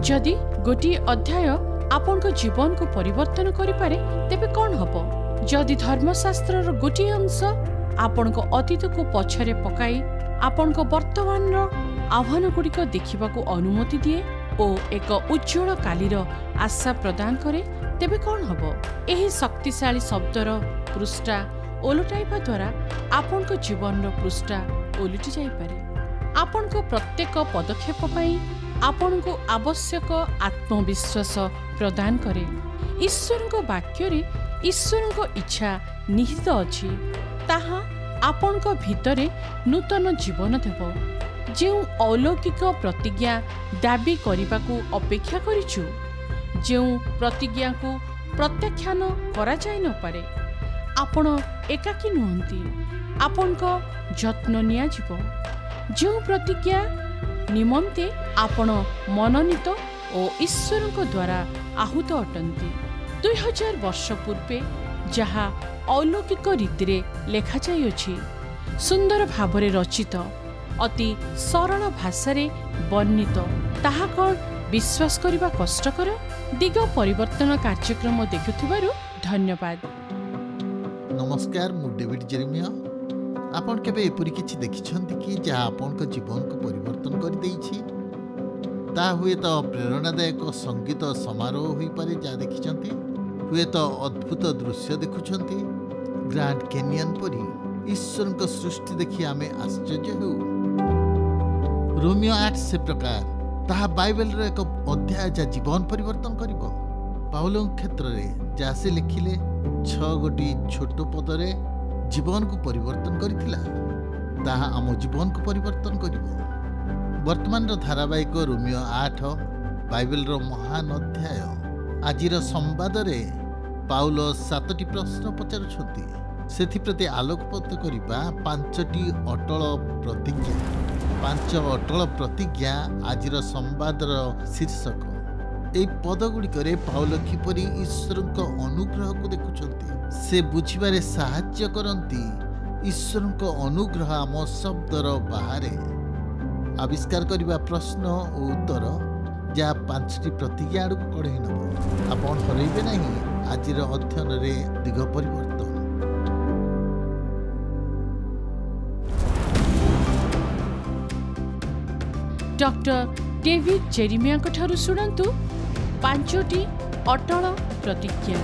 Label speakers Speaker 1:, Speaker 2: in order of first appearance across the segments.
Speaker 1: जदि गोटे अध्याय आपण जीवन को परिवर्तन करिपारे तेबे कौन हबो? जदि धर्मशास्त्र गोटे अंश आपण अतीत को पछरे पकाई आपण वर्तमान आह्वान गुड़िक देखा अनुमति दिए और एक उज्जवल कालीर आशा प्रदान करे तेबे कौन हबो? एही शक्तिशाली शब्दर पृष्ठा ओलटाइबा द्वारा आपण जीवन पृष्ठा ओलटि जाई पारे। आपण प्रत्येक पदक्षेप पई आपण को आवश्यक आत्मविश्वास प्रदान करे। ईश्वर को वाक्य रे ईश्वर को इच्छा निहित अछि, ताहा आपण को भितरे नूतन जीवन देव। जो अलौकिक प्रतिज्ञा दाबी करने अपेक्षा करिछु, जो प्रतिज्ञा को प्रत्याख्यान करा जाय न पारे, आपण एकाकी नुहंती, आपण को जत्न निया जिवो। जो प्रतिज्ञा निमंते आपण मनोनीत और ईश्वर को द्वारा आहूत अटंती। 2000 वर्ष पूर्वे जहा अलौकिक रीति लेखा जाइछि, सुंदर भावरे रचित, अति सरल भाषा वर्णित, ताहा कौन विश्वास करने कष्टकर? दिग परिवर्तन कार्यक्रम देखुथिबारु धन्यवाद।
Speaker 2: नमस्कार, मु डेविड जेरेमिया। आपण केबे एपरि किछि देखिछन्ति कि जहा आपनक जीवन को परिवर्तन कर देइछि? ता हुए तो प्रेरणादायक संगीत समारोह होई पारे जा देखिछन्ति, हुए तो अद्भुत दृश्य देखुछन्ति। ग्रांड कैनियन परी ईश्वर को सृष्टि देखि आमे आश्चर्य हो। रोमियो 8 से प्रकार ताहा बाइबल रो एक अध्याय जा जीवन परिवर्तन करिवो। पाउलो क्षेत्र रे जा से लिखिले 6 गोटी छोट पदरे जीवन को परिवर्तन करिथिला, ताहा आम जीवन को परिवर्तन करिवो। वर्तमान रो धारावाहिक रोमियो 8 बाइबल रो महान अध्याय। आजिर संवाद रे पाउलो 7टी प्रश्न पचारुछंती। सेथिप्रति आलोकपात करिबा 5टी अटल प्रतिज्ञा। 5 अटल प्रतिज्ञा आजिर संवादर शीर्षक। एई पदगुड़िकरे पाउलो किपरि ईश्वर अनुग्रह को देखुछंती, से बुझिबारे साहाय्य करंती। ईश्वर अनुग्रह आम शब्दर बाहरे आविष्कार करिबा प्रश्न और उत्तर जहाँ 5टी प्रतिज्ञा आड़ को कढ़ई नब। आपण हरइबे नहीं आजिर अध्ययन रे दिग परिवर्तन।
Speaker 1: डॉक्टर डेविड जेरेमिया ठारू सुनंतु 5टी अटल प्रतिज्ञा।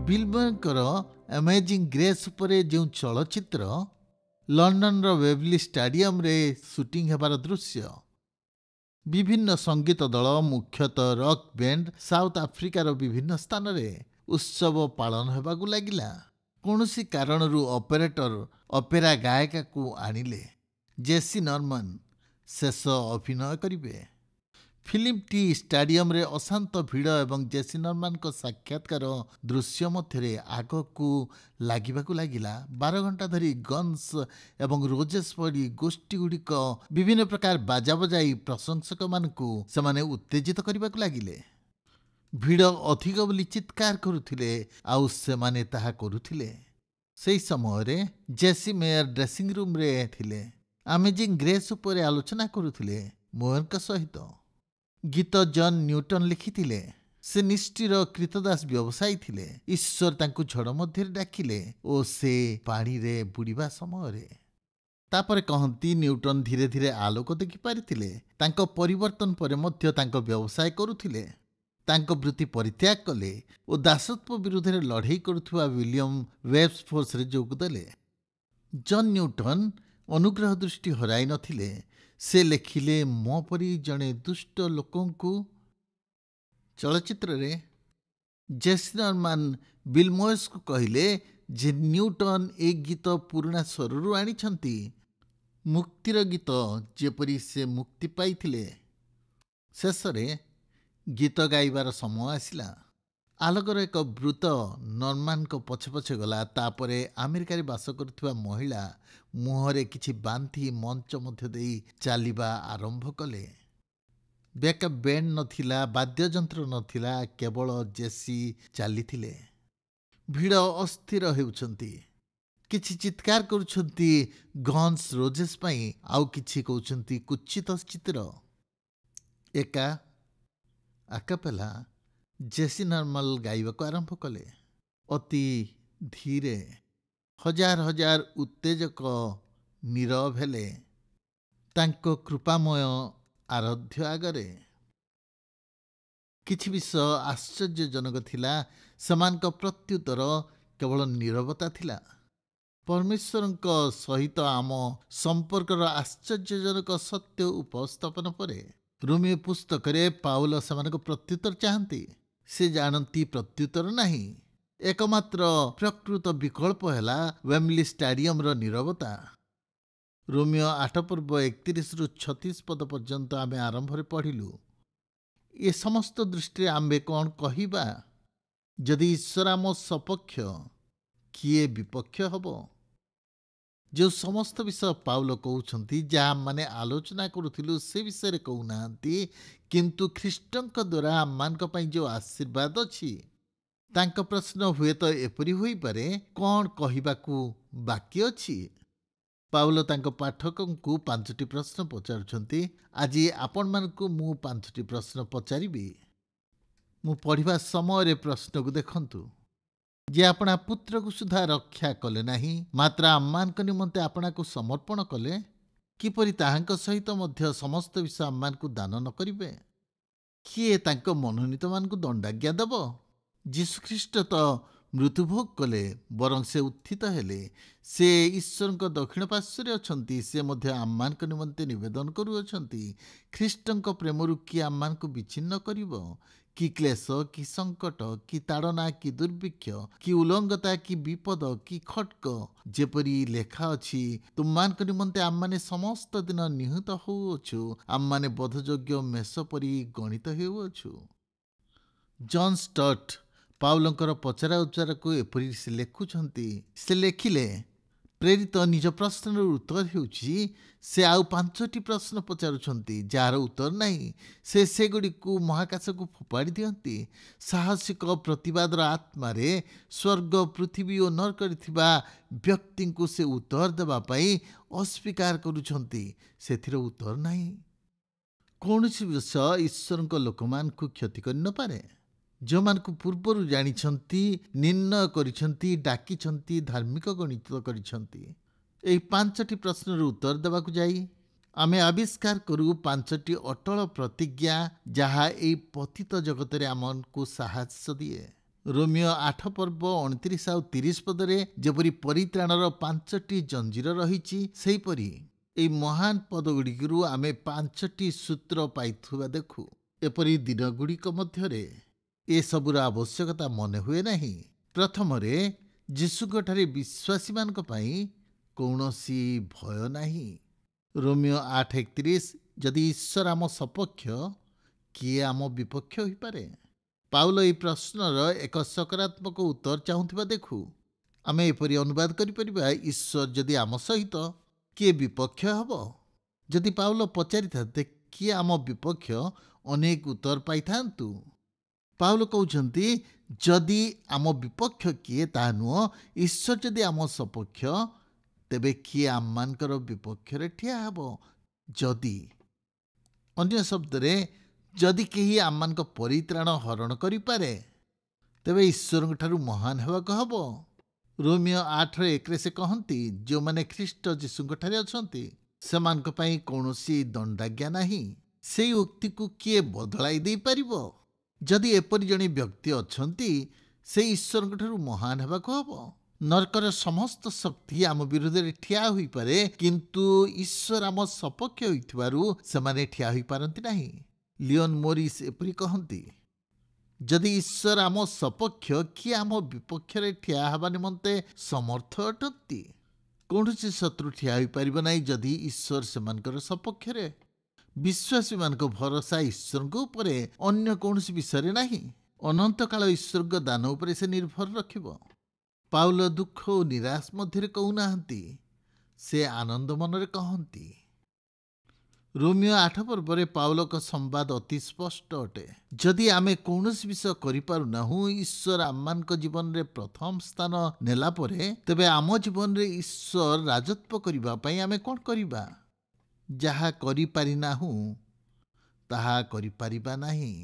Speaker 2: बिल मरकर अमेजिंग ग्रेस उपरे जो चलचित्र लंडन रो वेबली स्टेडियम रे शूटिंग हेबार दृश्य, विभिन्न संगीत दल मुख्यतः रॉक बैंड साउथ आफ्रिकार विभिन्न स्थान रे उत्सव पालन हेबाकु लागिला। कौनसी कारणरू ऑपरेटर ऑपेरा गायिका को आनिले। जेसी नॉर्मन शेष अभिनय करिवे। फिल्म टी स्टेडियम रे अशांत भीड़ एवं जेसी नॉर्मन को साक्षात्कार दृश्य मध्य आग को लागिबाकु लागिला। 12 घंटा धरी गन्स एवं रोजेस पड़ी गोष्ठी गुड़िक विभिन्न प्रकार बाजा बजाई प्रशंसक मानकु सेमाने उत्तेजित करबाकु लागिले। भीड़ अधिक बोली चित्कार करुथिले, आउ सेमाने ताहा करुथिले। सेही समय रे जेसी मेयर ड्रेसिंग रूम रे थिले, अमेजिंग ग्रेस उपरे आलोचना करुथिले मोहनका सहित। गीत जॉन न्यूटन लिखिथिले। से निष्ठिर कृतदास व्यवसायी थिले। ईश्वर तांकु झड़ मध्य डाकिले ओ से पानी रे बुड़ीबा समय रे। तापरे कहंती न्यूटन धीरे धीरे आलोक देखि पारिथिले। तांको परिवर्तन परे मध्य तांको व्यवसाय करुथिले। तांको वृत्ति परित्याग कले ओ दासत्व विरुद्ध रे लड़ाई करुथुवा विलियम वेब्सफोर्स रे जोग देले। जॉन न्यूटन अनुग्रह दृष्टि हराई नथिले। से लेखिले मो परी जड़े दुष्ट लोकंकु। चलचित्र रे जेसी नॉर्मन बिल मोयस को कहिले जे न्यूटन एक गीत पुराना स्वररू आनिछंती, मुक्तिर गीत जेपरी से मुक्ति पाइथिले। शेष रे गीत गाइबार समय आसिला। आलोकर एक वृत नॉर्मन को पछे पछे गला। तापरे अमेरिका रे बास करुवा महिला मुहरे किछि बांधी मंच मध्य देई चालिबा आरंभ कले। बैकअप बैंड नथिला, वाद्ययंत्र नथिला, केवल जेसी चली थिले। भीड़ अस्थिर हेउछंती। କିଛି ଚିତ୍କାର କରୁଛନ୍ତି ଗନ୍ସ ରୋଜେସ୍ ପାଇଁ, ଆଉ କିଛି କହୁଛନ୍ତି କୁଚିତ ଚିତ୍ର। ଏକା ଆକାପେଲା ଜେସି ନର୍ମାଲ ଗାଇବାକୁ ଆରମ୍ଭ କଲେ। ଅତି ଧୀରେ ହଜାର ହଜାର ଉତ୍ତେଜକ ନୀରବ ହେଲେ ତାଙ୍କ କୃପାମୟ ଆରାଧ୍ୟ ଆଗରେ। କିଛି ବିଷୟ ଆଶ୍ଚର୍ଯ୍ୟଜନକ ଥିଲା। ସେମାନଙ୍କ ପ୍ରତ୍ୟୁତ୍ତର କେବଳ ନୀରବତା ଥିଲା। ପରମେଶ୍ୱରଙ୍କ ସହିତ ଆମ ସମ୍ପର୍କର ଆଶ୍ଚର୍ଯ୍ୟଜନକ ସତ୍ୟ ଉପସ୍ଥାପନ ପରେ ରୋମିଓ ପୁସ୍ତକରେ ପାଉଲ ସେମାନଙ୍କ ପ୍ରତ୍ୟୁତ୍ତର ଚାହାନ୍ତି। ସେ ଜାଣନ୍ତି ପ୍ରତ୍ୟୁତ୍ତର ନାହିଁ। ଏକମାତ୍ର ପ୍ରକୃତ ବିକଳ୍ପ ହେଲା ୱେମ୍ବଲି ଷ୍ଟାଡିୟମର ନୀରବତା। ରୋମିଓ 8 ପର୍ବ 31ରୁ 36 ପଦ ପର୍ଯ୍ୟନ୍ତ ଆମେ ଆରମ୍ଭରେ ପଢ଼ିଲୁ। ଏ ସମସ୍ତ ଦୃଷ୍ଟିରେ ଆମ୍ଭେ କ'ଣ କହିବା? ଯଦି ଈଶ୍ୱର ଆମ ସପକ୍ଷ, କିଏ ବିପକ୍ଷ ହେବ? ଯେଉଁ ସମସ୍ତ ବିଷୟ ପାଉଲ କହୁଛନ୍ତି, ଯାହା ଆମମାନେ ଆଲୋଚନା କରୁଥିଲୁ, ସେ ବିଷୟରେ କହୁନାହାନ୍ତି। କିନ୍ତୁ ଖ୍ରୀଷ୍ଟଙ୍କ ଦ୍ୱାରା ଆମମାନଙ୍କ ପାଇଁ ଯେଉଁ ଆଶୀର୍ବାଦ ଅଛି, ତାଙ୍କ ପ୍ରଶ୍ନ ହୁଏତ ଏପରି ହୋଇପାରେ, କ'ଣ କହିବାକୁ ବାକି ଅଛି? ପାଉଲ ତାଙ୍କ ପାଠକଙ୍କୁ 5ଟି ପ୍ରଶ୍ନ ପଚାରୁଛନ୍ତି। ଆଜି ଆପଣମାନଙ୍କୁ ମୁଁ 5ଟି ପ୍ରଶ୍ନ ପଚାରିବି। ମୁଁ ପଢ଼ିବା ସମୟରେ ପ୍ରଶ୍ନକୁ ଦେଖନ୍ତୁ। ଯେ ଆପଣା ପୁତ୍ରକୁ ସୁଦ୍ଧା ରକ୍ଷା କଲେ ନାହିଁ, ମାତ୍ର ଆମମାନଙ୍କ ନିମନ୍ତେ ଆପଣାକୁ ସମର୍ପଣ କଲେ, କିପରି ତାହାଙ୍କ ସହିତ ମଧ୍ୟ ସମସ୍ତ ବିଷୟ ଆମମାନଙ୍କୁ ଦାନ ନ କରିବେ? କିଏ ତାଙ୍କ ମନୋନୀତମାନଙ୍କୁ ଦଣ୍ଡାଜ୍ଞା ଦେବ? ଯୀଶୁଖ୍ରୀଷ୍ଟ ତ ମୃତ୍ୟୁଭୋଗ କଲେ, ବରଂ ସେ ଉତ୍ଥିତ ହେଲେ। ସେ ଈଶ୍ୱରଙ୍କ ଦକ୍ଷିଣ ପାର୍ଶ୍ୱରେ ଅଛନ୍ତି। ସେ ମଧ୍ୟ ଆମମାନଙ୍କ ନିମନ୍ତେ ନିବେଦନ କରୁଅଛନ୍ତି। ଖ୍ରୀଷ୍ଟଙ୍କ ପ୍ରେମରୁ କିଏ ଆମମାନଙ୍କୁ ବିଚ୍ଛିନ୍ନ କରିବ? କି କ୍ଲେଶ, କି ସଙ୍କଟ, କି ତାଡ଼ନା, କି ଦୁର୍ଭିକ୍ଷ, କି ଉଲଙ୍ଗତା, କି ବିପଦ, କି ଖଟ୍ଗ? ଯେପରି ଲେଖା ଅଛି, ତୁମମାନଙ୍କ ନିମନ୍ତେ ଆମମାନେ ସମସ୍ତ ଦିନ ନିହତ ହେଉଅଛୁ, ଆମମାନେ ବୋଧଯୋଗ୍ୟ ମେଷ ପରି ଗଣିତ ହେଉଅଛୁ। ଜନ୍ ଷ୍ଟଟ୍ ପାଉଲଙ୍କର ପଚରା ଉଚ୍ଚାରକୁ ଏପରି ସେ ଲେଖୁଛନ୍ତି। ସେ ଲେଖିଲେ, ପ୍ରେରିତ ନିଜ ପ୍ରଶ୍ନର ଉତ୍ତର ହେଉଛି ସେ ଆଉ 5ଟି ପ୍ରଶ୍ନ ପଚାରୁଛନ୍ତି, ଯାହାର ଉତ୍ତର ନାହିଁ। ସେ ସେଗୁଡ଼ିକୁ ମହାକାଶକୁ ଫୋପାଡ଼ି ଦିଅନ୍ତି। ସାହସିକ ପ୍ରତିବାଦର ଆତ୍ମାରେ ସ୍ୱର୍ଗ, ପୃଥିବୀ ଓ ନରକରେ ଥିବା ବ୍ୟକ୍ତିଙ୍କୁ ସେ ଉତ୍ତର ଦେବା ପାଇଁ ଅସ୍ୱୀକାର କରୁଛନ୍ତି। ସେଥିର ଉତ୍ତର ନାହିଁ। କୌଣସି ବିଷୟ ଈଶ୍ୱରଙ୍କ ଲୋକମାନଙ୍କୁ କ୍ଷତି କରିନପାରେ। ଯେଉଁମାନଙ୍କୁ ପୂର୍ବରୁ ଜାଣିଛନ୍ତି, ନିର୍ଣ୍ଣୟ କରିଛନ୍ତି, ଡାକିଛନ୍ତି, ଧାର୍ମିକ ଗଣିତ କରିଛନ୍ତି। ଏହି 5ଟି ପ୍ରଶ୍ନର ଉତ୍ତର ଦେବାକୁ ଯାଇ ଆମେ ଆବିଷ୍କାର କରୁ 5ଟି ଅଟଳ ପ୍ରତିଜ୍ଞା, ଯାହା ଏହି ପତିତ ଜଗତରେ ଆମକୁ ସାହସ ଦିଏ। ରୋମିଓ 8 ପର୍ବ 29 ଆଉ 30 ପଦରେ ଯେପରି ପରିତ୍ରାଣର 5ଟି ଜଞ୍ଜିର ରହିଛି, ସେହିପରି ଏହି ମହାନ ପଦଗୁଡ଼ିକରୁ ଆମେ 5ଟି ସୂତ୍ର ପାଇଥିବା ଦେଖୁ। ଏପରି ଦିନଗୁଡ଼ିକ ମଧ୍ୟରେ ଏସବୁର ଆବଶ୍ୟକତା ମନେ ହୁଏ ନାହିଁ। ପ୍ରଥମରେ, ଯୀଶୁଙ୍କଠାରେ ବିଶ୍ୱାସୀମାନଙ୍କ ପାଇଁ କୌଣସି ଭୟ ନାହିଁ। ରୋମିଓ 8:31 ଯଦି ଈଶ୍ୱର ଆମ ସପକ୍ଷ, କିଏ ଆମ ବିପକ୍ଷ ହୋଇପାରେ? ପାଉଲ ଏହି ପ୍ରଶ୍ନର ଏକ ସକାରାତ୍ମକ ଉତ୍ତର ଚାହୁଁଥିବା ଦେଖୁ। ଆମେ ଏପରି ଅନୁବାଦ କରିପାରିବା, ଈଶ୍ୱର ଯଦି ଆମ ସହିତ, କିଏ ବିପକ୍ଷ ହେବ? ଯଦି ପାଉଲ ପଚାରିଥାନ୍ତେ କିଏ ଆମ ବିପକ୍ଷ, ଅନେକ ଉତ୍ତର ପାଇଥାନ୍ତୁ। ପାଉଲ କହୁଛନ୍ତି, ଯଦି ଆମ ବିପକ୍ଷ କିଏ ତାହା ନୁହଁ, ଈଶ୍ୱର ଯଦି ଆମ ସପକ୍ଷ, ତେବେ କିଏ ଆମମାନଙ୍କର ବିପକ୍ଷରେ ଠିଆ ହେବ? ଯଦି, ଅନ୍ୟ ଶବ୍ଦରେ, ଯଦି କେହି ଆମମାନଙ୍କ ପରିତ୍ରାଣ ହରଣ କରିପାରେ, ତେବେ ଈଶ୍ୱରଙ୍କଠାରୁ ମହାନ ହେବାକୁ ହେବ। ରୋମିଓ 8:1 ସେ କହନ୍ତି, ଯେଉଁମାନେ ଖ୍ରୀଷ୍ଟ ଯୀଶୁଙ୍କଠାରେ ଅଛନ୍ତି, ସେମାନଙ୍କ ପାଇଁ କୌଣସି ଦଣ୍ଡାଜ୍ଞା ନାହିଁ। ସେହି ଉକ୍ତିକୁ କିଏ ବଦଳାଇ ଦେଇପାରିବ? ଯଦି ଏପରି ଜଣେ ବ୍ୟକ୍ତି ଅଛନ୍ତି, ସେ ଈଶ୍ୱରଙ୍କଠାରୁ ମହାନ ହେବାକୁ ହେବ। ନରକର ସମସ୍ତ ଶକ୍ତି ଆମ ବିରୁଦ୍ଧରେ ଠିଆ ହୋଇପାରେ, କିନ୍ତୁ ଈଶ୍ୱର ଆମ ସପକ୍ଷ ହୋଇଥିବାରୁ ସେମାନେ ଠିଆ ହୋଇପାରନ୍ତି ନାହିଁ। ଲିଓନ୍ ମୋରିସ୍ ଏପରି କହନ୍ତି, ଯଦି ଈଶ୍ୱର ଆମ ସପକ୍ଷ, କିଏ ଆମ ବିପକ୍ଷରେ ଠିଆ ହେବା ନିମନ୍ତେ ସମର୍ଥ ଅଟନ୍ତି? କୌଣସି ଶତ୍ରୁ ଠିଆ ହୋଇପାରିବ ନାହିଁ ଯଦି ଈଶ୍ୱର ସେମାନଙ୍କର ସପକ୍ଷରେ। ବିଶ୍ୱାସୀମାନଙ୍କ ଭରସା ଈଶ୍ୱରଙ୍କ ଉପରେ, ଅନ୍ୟ କୌଣସି ବିଷୟରେ ନାହିଁ। ଅନନ୍ତକାଳ ଈଶ୍ୱରଙ୍କ ଦାନ ଉପରେ ସେ ନିର୍ଭର ରଖିବ। ପାଉଲ ଦୁଃଖ ଓ ନିରାଶ ମଧ୍ୟରେ କହୁନାହାନ୍ତି, ସେ ଆନନ୍ଦ ମନରେ କହନ୍ତି। ରୋମିଓ 8 ପର୍ବରେ ପାଉଲଙ୍କ ସମ୍ବାଦ ଅତି ସ୍ପଷ୍ଟ ଅଟେ। ଯଦି ଆମେ କୌଣସି ବିଷୟ କରିପାରୁନାହୁଁ, ଈଶ୍ୱର ଆମମାନଙ୍କ ଜୀବନରେ ପ୍ରଥମ ସ୍ଥାନ ନେଲା ପରେ, ତେବେ ଆମ ଜୀବନରେ ଈଶ୍ୱର ରାଜତ୍ୱ କରିବା ପାଇଁ ଆମେ କ'ଣ କରିବା? ଯାହା କରିପାରିନାହୁଁ ତାହା କରିପାରିବା ନାହିଁ।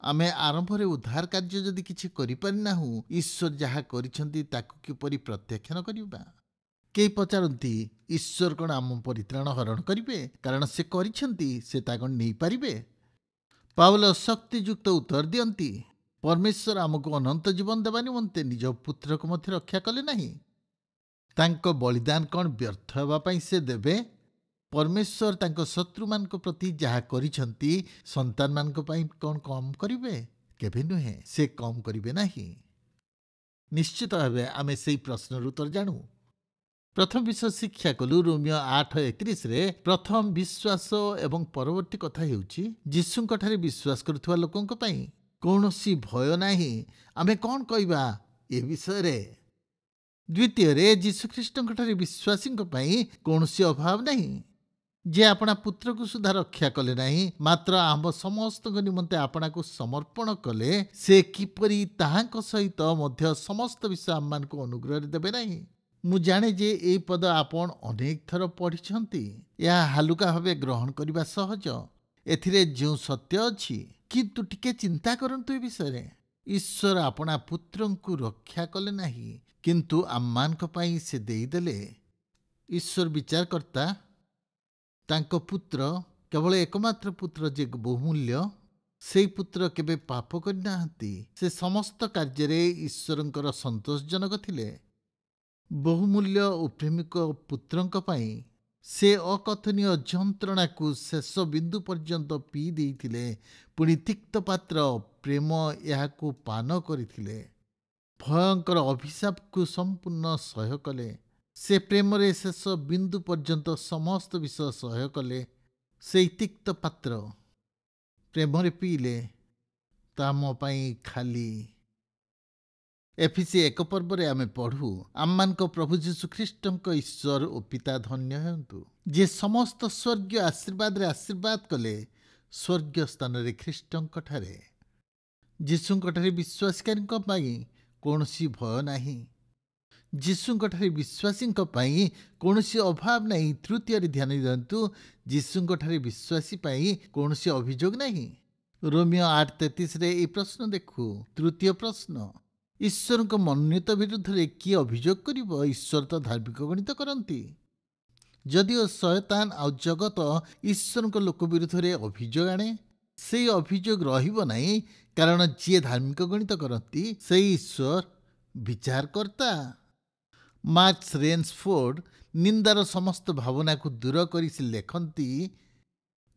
Speaker 2: ଆମେ ଆରମ୍ଭରେ ଉଦ୍ଧାର କାର୍ଯ୍ୟ ଯଦି କିଛି କରିପାରିନାହୁଁ, ଈଶ୍ୱର ଯାହା କରିଛନ୍ତି ତାକୁ କିପରି ପ୍ରତ୍ୟାଖ୍ୟାନ କରିବା? କେହି ପଚାରନ୍ତି, ଈଶ୍ୱର କ'ଣ ଆମ ପରିତ୍ରାଣ ହରଣ କରିବେ? କାରଣ ସେ କରିଛନ୍ତି, ସେ ତା କ'ଣ ନେଇପାରିବେ? ପାଉଲ ଶକ୍ତିଯୁକ୍ତ ଉତ୍ତର ଦିଅନ୍ତି, ପରମେଶ୍ୱର ଆମକୁ ଅନନ୍ତ ଜୀବନ ଦେବା ନିମନ୍ତେ ନିଜ ପୁତ୍ରକୁ ମଧ୍ୟ ରକ୍ଷା କଲେ ନାହିଁ। ତାଙ୍କ ବଳିଦାନ କ'ଣ ବ୍ୟର୍ଥ ହେବା ପାଇଁ ସେ ଦେବେ? ପରମେଶ୍ୱର ତାଙ୍କ ଶତ୍ରୁମାନଙ୍କ ପ୍ରତି ଯାହା କରିଛନ୍ତି, ସନ୍ତାନମାନଙ୍କ ପାଇଁ କ'ଣ କମ୍ କରିବେ? କେବେ ନୁହେଁ, ସେ କମ୍ କରିବେ ନାହିଁ। ନିଶ୍ଚିତ ଭାବେ ଆମେ ସେହି ପ୍ରଶ୍ନର ଉତ୍ତର ଜାଣୁ। ପ୍ରଥମ ବିଷୟ ଶିକ୍ଷା କଲୁ ରୋମିଓ 8:31ରେ। ପ୍ରଥମ ବିଶ୍ୱାସ ଏବଂ ପରବର୍ତ୍ତୀ କଥା ହେଉଛି ଯୀଶୁଙ୍କଠାରେ ବିଶ୍ୱାସ କରୁଥିବା ଲୋକଙ୍କ ପାଇଁ କୌଣସି ଭୟ ନାହିଁ। ଆମେ କ'ଣ କହିବା ଏ ବିଷୟରେ? ଦ୍ୱିତୀୟରେ, ଯୀଶୁଖ୍ରୀଷ୍ଟଙ୍କଠାରେ ବିଶ୍ୱାସୀଙ୍କ ପାଇଁ କୌଣସି ଅଭାବ ନାହିଁ। ଯେ ଆପଣା ପୁତ୍ରକୁ ସୁଦ୍ଧା ରକ୍ଷା କଲେ ନାହିଁ, ମାତ୍ର ଆମ୍ଭ ସମସ୍ତଙ୍କ ନିମନ୍ତେ ଆପଣାକୁ ସମର୍ପଣ କଲେ, ସେ କିପରି ତାହାଙ୍କ ସହିତ ମଧ୍ୟ ସମସ୍ତ ବିଷୟ ଆମମାନଙ୍କୁ ଅନୁଗ୍ରହରେ ଦେବେ ନାହିଁ? ମୁଁ ଜାଣେ ଯେ ଏହି ପଦ ଆପଣ ଅନେକ ଥର ପଢ଼ିଛନ୍ତି। ଏହା ହାଲୁକା ଭାବେ ଗ୍ରହଣ କରିବା ସହଜ। ଏଥିରେ ଯେଉଁ ସତ୍ୟ ଅଛି, କିନ୍ତୁ ଟିକେ ଚିନ୍ତା କରନ୍ତୁ ଏ ବିଷୟରେ। ଈଶ୍ୱର ଆପଣା ପୁତ୍ରଙ୍କୁ ରକ୍ଷା କଲେ ନାହିଁ, କିନ୍ତୁ ଆମମାନଙ୍କ ପାଇଁ ସେ ଦେଇଦେଲେ। ଈଶ୍ୱର ବିଚାରକର୍ତ୍ତା, ତାଙ୍କ ପୁତ୍ର, କେବଳ ଏକମାତ୍ର ପୁତ୍ର ଯେ ବହୁମୂଲ୍ୟ, ସେହି ପୁତ୍ର କେବେ ପାପ କରିନାହାନ୍ତି। ସେ ସମସ୍ତ କାର୍ଯ୍ୟରେ ଈଶ୍ୱରଙ୍କର ସନ୍ତୋଷଜନକ ଥିଲେ। ବହୁମୂଲ୍ୟ ଓ ପ୍ରେମିକ ପୁତ୍ରଙ୍କ ପାଇଁ ସେ ଅକଥନୀୟ ଯନ୍ତ୍ରଣାକୁ ଶେଷ ବିନ୍ଦୁ ପର୍ଯ୍ୟନ୍ତ ପିଇ ଦେଇଥିଲେ। ପୁଣି ତିକ୍ତ ପାତ୍ର ପ୍ରେମ ଏହାକୁ ପାନ କରିଥିଲେ। ଭୟଙ୍କର ଅଭିଶାପକୁ ସମ୍ପୂର୍ଣ୍ଣ ସହ୍ୟ କଲେ। ସେ ପ୍ରେମରେ ଶେଷ ବିନ୍ଦୁ ପର୍ଯ୍ୟନ୍ତ ସମସ୍ତ ବିଷୟ ସହ୍ୟ କଲେ। ସେହି ତିକ୍ତ ପାତ୍ର ପ୍ରେମରେ ପିଇଲେ, ତା ଆମ ପାଇଁ ଖାଲି। ଏଫେସୀ 1 ପର୍ବରେ ଆମେ ପଢ଼ୁ, ଆମମାନଙ୍କ ପ୍ରଭୁ ଯୀଶୁଖ୍ରୀଷ୍ଟଙ୍କ ଈଶ୍ୱର ଓ ପିତା ଧନ୍ୟ ହୁଅନ୍ତୁ, ଯେ ସମସ୍ତ ସ୍ୱର୍ଗୀୟ ଆଶୀର୍ବାଦରେ ଆଶୀର୍ବାଦ କଲେ ସ୍ୱର୍ଗୀୟ ସ୍ଥାନରେ ଖ୍ରୀଷ୍ଟଙ୍କଠାରେ। ଯୀଶୁଙ୍କଠାରେ ବିଶ୍ୱାସକାରୀଙ୍କ ପାଇଁ କୌଣସି ଭୟ ନାହିଁ। ଯୀଶୁଙ୍କଠାରେ ବିଶ୍ୱାସୀଙ୍କ ପାଇଁ କୌଣସି ଅଭାବ ନାହିଁ। ତୃତୀୟରେ ଧ୍ୟାନ ଦିଅନ୍ତୁ, ଯୀଶୁଙ୍କଠାରେ ବିଶ୍ୱାସୀ ପାଇଁ କୌଣସି ଅଭିଯୋଗ ନାହିଁ। ରୋମିଓ 8:33ରେ ଏହି ପ୍ରଶ୍ନ ଦେଖୁ। ତୃତୀୟ ପ୍ରଶ୍ନ, ଈଶ୍ୱରଙ୍କ ମନୋନୀତ ବିରୁଦ୍ଧରେ କିଏ ଅଭିଯୋଗ କରିବ? ଈଶ୍ୱର ତ ଧାର୍ମିକ ଗଣିତ କରନ୍ତି। ଯଦିଓ ଶୟତାନ ଆଉ ଜଗତ ଈଶ୍ୱରଙ୍କ ଲୋକ ବିରୁଦ୍ଧରେ ଅଭିଯୋଗ ଆଣେ, ସେହି ଅଭିଯୋଗ ରହିବ ନାହିଁ, କାରଣ ଯିଏ ଧାର୍ମିକ ଗଣିତ କରନ୍ତି ସେହି ଈଶ୍ୱର ବିଚାରକର୍ତ୍ତା। ମାର୍କସ୍ ରେନ୍ସଫୋର୍ଡ ନିନ୍ଦାର ସମସ୍ତ ଭାବନାକୁ ଦୂର କରି ସେ ଲେଖନ୍ତି,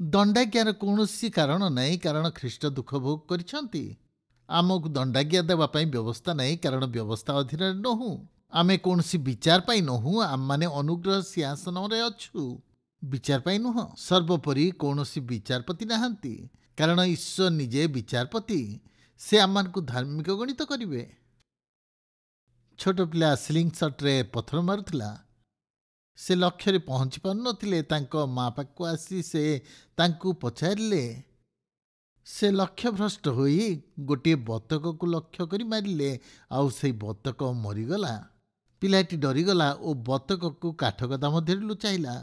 Speaker 2: ଦଣ୍ଡାଜ୍ଞାର କୌଣସି କାରଣ ନାହିଁ, କାରଣ ଖ୍ରୀଷ୍ଟ ଦୁଃଖ ଭୋଗ କରିଛନ୍ତି। ଆମକୁ ଦଣ୍ଡାଜ୍ଞା ଦେବା ପାଇଁ ବ୍ୟବସ୍ଥା ନାହିଁ, କାରଣ ବ୍ୟବସ୍ଥା ଅଧୀନରେ ନୋହୁଁ। ଆମେ କୌଣସି ବିଚାର ପାଇଁ ନୋହୁଁ, ଆମମାନେ ଅନୁଗ୍ରହ ସିଂହାସନରେ ଅଛୁ। ବିଚାର ପାଇଁ ନୁହଁ। ସର୍ବୋପରି କୌଣସି ବିଚାରପତି ନାହାନ୍ତି, କାରଣ ଈଶ୍ୱର ନିଜେ ବିଚାରପତି। ସେ ଆମମାନଙ୍କୁ ଧାର୍ମିକ ଗଣିତ କରିବେ। ଛୋଟ ପିଲା ସ୍ଲିଂ ସଟ୍ରେ ପଥର ମାରୁଥିଲା। ସେ ଲକ୍ଷ୍ୟରେ ପହଞ୍ଚି ପାରୁନଥିଲେ। ତାଙ୍କ ମା ପାଖକୁ ଆସି ସେ ତାଙ୍କୁ ପଚାରିଲେ। ସେ ଲକ୍ଷ୍ୟଭ୍ରଷ୍ଟ ହୋଇ ଗୋଟିଏ ବତକକୁ ଲକ୍ଷ୍ୟ କରି ମାରିଲେ, ଆଉ ସେହି ବତକ ମରିଗଲା। ପିଲାଟି ଡରିଗଲା ଓ ବତକକୁ କାଠଗଦା ମଧ୍ୟରେ ଲୁଚାଇଲା।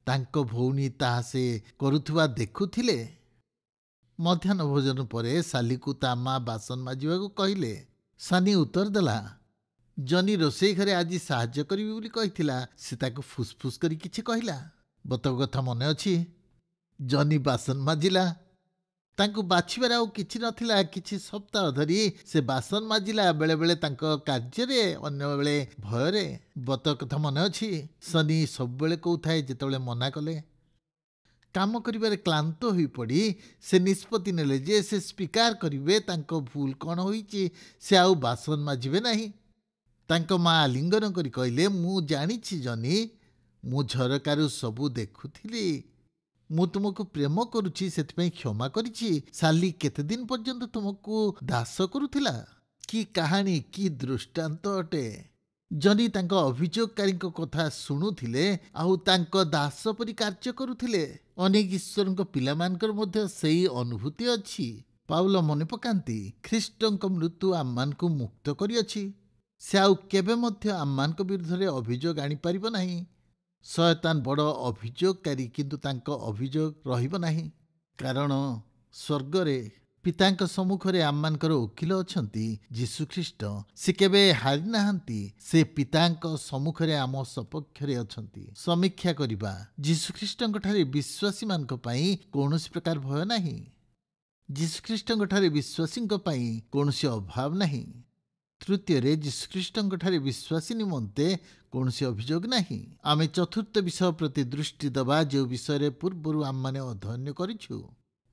Speaker 2: ତାଙ୍କ ଭଉଣୀ ତାହା ସେ କରୁଥିବା ଦେଖୁଥିଲେ। ମଧ୍ୟାହ୍ନ ଭୋଜନ ପରେ ସାଲିକୁ ତା ମା ବାସନ ମାଜିବାକୁ କହିଲେ। ସାନି ଉତ୍ତର ଦେଲା, ଜନି ରୋଷେଇ ଘରେ ଆଜି ସାହାଯ୍ୟ କରିବି ବୋଲି କହିଥିଲା। ସେ ତାକୁ ଫୁସ୍ଫୁସ୍ କରି କିଛି କହିଲା। ବତକ କଥା ମନେ ଅଛି? ଜନି ବାସନ ମାଜିଲା। ତାଙ୍କୁ ବାଛିବାରେ ଆଉ କିଛି ନଥିଲା। କିଛି ସପ୍ତାହ ଧରି ସେ ବାସନ ମାଜିଲା, ବେଳେବେଳେ ତାଙ୍କ କାର୍ଯ୍ୟରେ, ଅନ୍ୟବେଳେ ଭୟରେ। ବତକ କଥା ମନେ ଅଛି? ସନି ସବୁବେଳେ କହୁଥାଏ, ଯେତେବେଳେ ମନା କଲେ। କାମ କରିବାରେ କ୍ଳାନ୍ତ ହୋଇପଡ଼ି ସେ ନିଷ୍ପତ୍ତି ନେଲେ ଯେ ସେ ସ୍ୱୀକାର କରିବେ ତାଙ୍କ ଭୁଲ କ'ଣ ହୋଇଛି। ସେ ଆଉ ବାସନ ମାଜିବେ ନାହିଁ। ତାଙ୍କ ମା ଆଲିଙ୍ଗନ କରି କହିଲେ, ମୁଁ ଜାଣିଛି ଜନି, ମୁଁ ଝରକାରୁ ସବୁ ଦେଖୁଥିଲି। ମୁଁ ତୁମକୁ ପ୍ରେମ କରୁଛି, ସେଥିପାଇଁ କ୍ଷମା କରିଛି। ସାଲି କେତେଦିନ ପର୍ଯ୍ୟନ୍ତ ତୁମକୁ ଦାସ କରୁଥିଲା? କି କାହାଣୀ, କି ଦୃଷ୍ଟାନ୍ତ ଅଟେ! ଜନି ତାଙ୍କ ଅଭିଯୋଗକାରୀଙ୍କ କଥା ଶୁଣୁଥିଲେ ଆଉ ତାଙ୍କ ଦାସ ପରି କାର୍ଯ୍ୟ କରୁଥିଲେ। ଅନେକ ଈଶ୍ୱରଙ୍କ ପିଲାମାନଙ୍କର ମଧ୍ୟ ସେଇ ଅନୁଭୂତି ଅଛି। ପାଉଲ ମନେ ପକାନ୍ତି, ଖ୍ରୀଷ୍ଟଙ୍କ ମୃତ୍ୟୁ ଆମମାନଙ୍କୁ ମୁକ୍ତ କରିଅଛି। ସେ ଆଉ କେବେ ମଧ୍ୟ ଆମମାନଙ୍କ ବିରୁଦ୍ଧରେ ଅଭିଯୋଗ ଆଣିପାରିବ ନାହିଁ। ଶୟତାନ ବଡ଼ ଅଭିଯୋଗକାରୀ, କିନ୍ତୁ ତାଙ୍କ ଅଭିଯୋଗ ରହିବ ନାହିଁ, କାରଣ ସ୍ୱର୍ଗରେ ପିତାଙ୍କ ସମ୍ମୁଖରେ ଆମମାନଙ୍କର ଓକିଲ ଅଛନ୍ତି ଯୀଶୁଖ୍ରୀଷ୍ଟ। ସେ କେବେ ହାରି ନାହାନ୍ତି। ସେ ପିତାଙ୍କ ସମ୍ମୁଖରେ ଆମ ସପକ୍ଷରେ ଅଛନ୍ତି। ସମୀକ୍ଷା କରିବା, ଯୀଶୁଖ୍ରୀଷ୍ଟଙ୍କଠାରେ ବିଶ୍ୱାସୀମାନଙ୍କ ପାଇଁ କୌଣସି ପ୍ରକାର ଭୟ ନାହିଁ। ଯୀଶୁଖ୍ରୀଷ୍ଟଙ୍କଠାରେ ବିଶ୍ୱାସୀଙ୍କ ପାଇଁ କୌଣସି ଅଭାବ ନାହିଁ। ତୃତୀୟରେ, ଯୀଶୁଖ୍ରୀଷ୍ଟଙ୍କଠାରେ ବିଶ୍ୱାସୀ ନିମନ୍ତେ କୌଣସି ଅଭିଯୋଗ ନାହିଁ। ଆମେ ଚତୁର୍ଥ ବିଷୟ ପ୍ରତି ଦୃଷ୍ଟି ଦେବା, ଯେଉଁ ବିଷୟରେ ପୂର୍ବରୁ ଆମମାନେ ଅଧ୍ୟୟନ କରିଛୁ।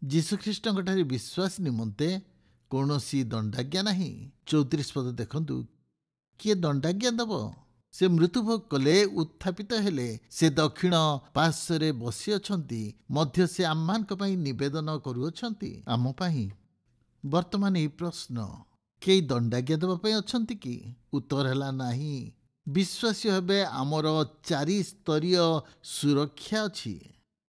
Speaker 2: ଯୀଶୁଖ୍ରୀଷ୍ଟଙ୍କଠାରେ ବିଶ୍ୱାସ ନିମନ୍ତେ କୌଣସି ଦଣ୍ଡାଜ୍ଞା ନାହିଁ। 34 ପଦ ଦେଖନ୍ତୁ, କିଏ ଦଣ୍ଡାଜ୍ଞା ଦେବ? ସେ ମୃତ୍ୟୁଭୋଗ କଲେ, ଉତ୍ଥାପିତ ହେଲେ, ସେ ଦକ୍ଷିଣ ପାର୍ଶ୍ୱରେ ବସିଅଛନ୍ତି, ମଧ୍ୟ ସେ ଆମମାନଙ୍କ ପାଇଁ ନିବେଦନ କରୁଅଛନ୍ତି। ଆମ ପାଇଁ ବର୍ତ୍ତମାନ ଏହି ପ୍ରଶ୍ନ, କେହି ଦଣ୍ଡାଜ୍ଞା ଦେବା ପାଇଁ ଅଛନ୍ତି କି? ଉତ୍ତର ହେଲା ନାହିଁ। ବିଶ୍ୱାସୀ ଭାବେ ଆମର 4 ସ୍ତରୀୟ ସୁରକ୍ଷା ଅଛି।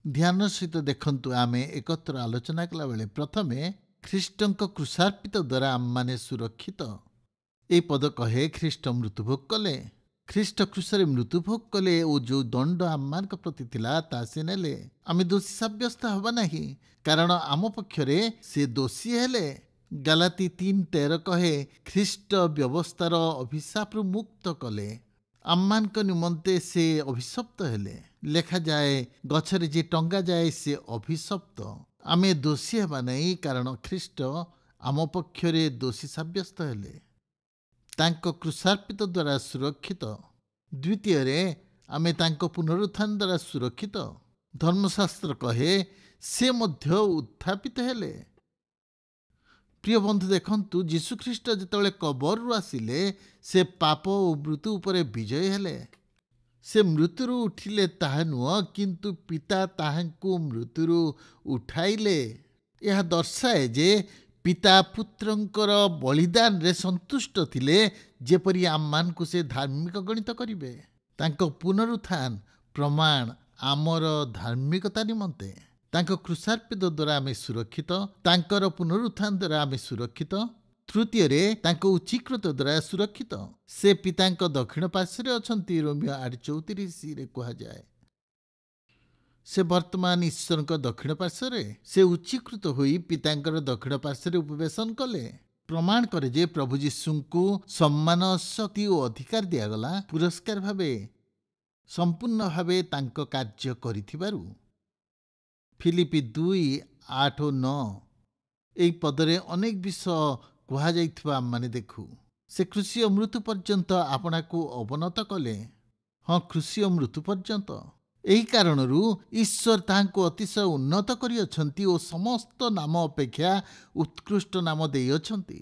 Speaker 2: ଧ୍ୟାନ ସହିତ ଦେଖନ୍ତୁ, ଆମେ ଏକତ୍ର ଆଲୋଚନା କଲାବେଳେ ପ୍ରଥମେ ଖ୍ରୀଷ୍ଟଙ୍କ କ୍ରୁଶାର୍ପିତ ଦ୍ୱାରା ଆମମାନେ ସୁରକ୍ଷିତ। ଏହି ପଦ କହେ, ଖ୍ରୀଷ୍ଟ ମୃତ୍ୟୁଭୋଗ କଲେ। ଖ୍ରୀଷ୍ଟ କ୍ରୁଶରେ ମୃତ୍ୟୁଭୋଗ କଲେ ଓ ଯେଉଁ ଦଣ୍ଡ ଆମମାନଙ୍କ ପ୍ରତି ଥିଲା ତାହା ସେ ନେଲେ। ଆମେ ଦୋଷୀ ସାବ୍ୟସ୍ତ ହେବା ନାହିଁ, କାରଣ ଆମ ପକ୍ଷରେ ସେ ଦୋଷୀ ହେଲେ। ଗାଲାତି 3:13 କହେ, ଖ୍ରୀଷ୍ଟ ବ୍ୟବସ୍ଥାର ଅଭିଶାପରୁ ମୁକ୍ତ କଲେ। ଆମମାନଙ୍କ ନିମନ୍ତେ ସେ ଅଭିଶପ୍ତ ହେଲେ। ଲେଖାଯାଏ, ଗଛରେ ଯିଏ ଟଙ୍ଗାଯାଏ ସେ ଅଭିଶପ୍ତ। ଆମେ ଦୋଷୀ ହେବା ନାହିଁ, କାରଣ ଖ୍ରୀଷ୍ଟ ଆମ ପକ୍ଷରେ ଦୋଷୀ ସାବ୍ୟସ୍ତ ହେଲେ। ତାଙ୍କ କ୍ରୁଶାର୍ପିତ ଦ୍ୱାରା ସୁରକ୍ଷିତ। ଦ୍ୱିତୀୟରେ, ଆମେ ତାଙ୍କ ପୁନରୁତ୍ଥାନ ଦ୍ୱାରା ସୁରକ୍ଷିତ। ଧର୍ମଶାସ୍ତ୍ର କହେ, ସେ ମଧ୍ୟ ଉତ୍ଥାପିତ ହେଲେ। ପ୍ରିୟ ବନ୍ଧୁ, ଦେଖନ୍ତୁ, ଯୀଶୁଖ୍ରୀଷ୍ଟ ଯେତେବେଳେ କବରରୁ ଆସିଲେ, ସେ ପାପ ଓ ମୃତ୍ୟୁ ଉପରେ ବିଜୟୀ ହେଲେ। ସେ ମୃତ୍ୟୁରୁ ଉଠିଲେ ତାହା ନୁହଁ, କିନ୍ତୁ ପିତା ତାହାଙ୍କୁ ମୃତ୍ୟୁରୁ ଉଠାଇଲେ। ଏହା ଦର୍ଶାଏ ଯେ ପିତା ପୁତ୍ରଙ୍କର ବଳିଦାନରେ ସନ୍ତୁଷ୍ଟ ଥିଲେ, ଯେପରି ଆମମାନଙ୍କୁ ସେ ଧାର୍ମିକ ଗଣିତ କରିବେ। ତାଙ୍କ ପୁନରୁତ୍ଥାନ ପ୍ରମାଣ ଆମର ଧାର୍ମିକତା ନିମନ୍ତେ। ତାଙ୍କ କ୍ରୁଶାର୍ପିତ ଦ୍ୱାରା ଆମେ ସୁରକ୍ଷିତ। ତାଙ୍କର ପୁନରୁତ୍ଥାନ ଦ୍ୱାରା ଆମେ ସୁରକ୍ଷିତ। ତୃତୀୟରେ, ତାଙ୍କ ଉଚ୍ଚୀକୃତ ଦ୍ୱାରା ସୁରକ୍ଷିତ। ସେ ପିତାଙ୍କ ଦକ୍ଷିଣ ପାର୍ଶ୍ୱରେ ଅଛନ୍ତି। ରୋମିଓ 8:34 କୁହାଯାଏ। ସେ ବର୍ତ୍ତମାନ ଈଶ୍ୱରଙ୍କ ଦକ୍ଷିଣ ପାର୍ଶ୍ୱରେ। ସେ ଉଚ୍ଚୀକୃତ ହୋଇ ପିତାଙ୍କର ଦକ୍ଷିଣ ପାର୍ଶ୍ୱରେ ଉପବେଶନ କଲେ। ପ୍ରମାଣ କରେ ଯେ ପ୍ରଭୁ ଯୀଶୁଙ୍କୁ ସମ୍ମାନ, ଶକ୍ତି ଓ ଅଧିକାର ଦିଆଗଲା ପୁରସ୍କାର ଭାବେ, ସମ୍ପୂର୍ଣ୍ଣ ଭାବେ ତାଙ୍କ କାର୍ଯ୍ୟ କରିଥିବାରୁ। ଫିଲିପି 2:8-9 ଏହି ପଦରେ ଅନେକ ବିଷୟ କୁହାଯାଇଥିବା ଆମମାନେ ଦେଖୁ। ସେ କ୍ରୁଶୀୟ ମୃତ୍ୟୁ ପର୍ଯ୍ୟନ୍ତ ଆପଣାକୁ ଅବନତ କଲେ। ହଁ, କ୍ରୁଶୀୟ ମୃତ୍ୟୁ ପର୍ଯ୍ୟନ୍ତ। ଏହି କାରଣରୁ ଈଶ୍ୱର ତାହାଙ୍କୁ ଅତିଶୟ ଉନ୍ନତ କରିଅଛନ୍ତି ଓ ସମସ୍ତ ନାମ ଅପେକ୍ଷା ଉତ୍କୃଷ୍ଟ ନାମ ଦେଇଅଛନ୍ତି।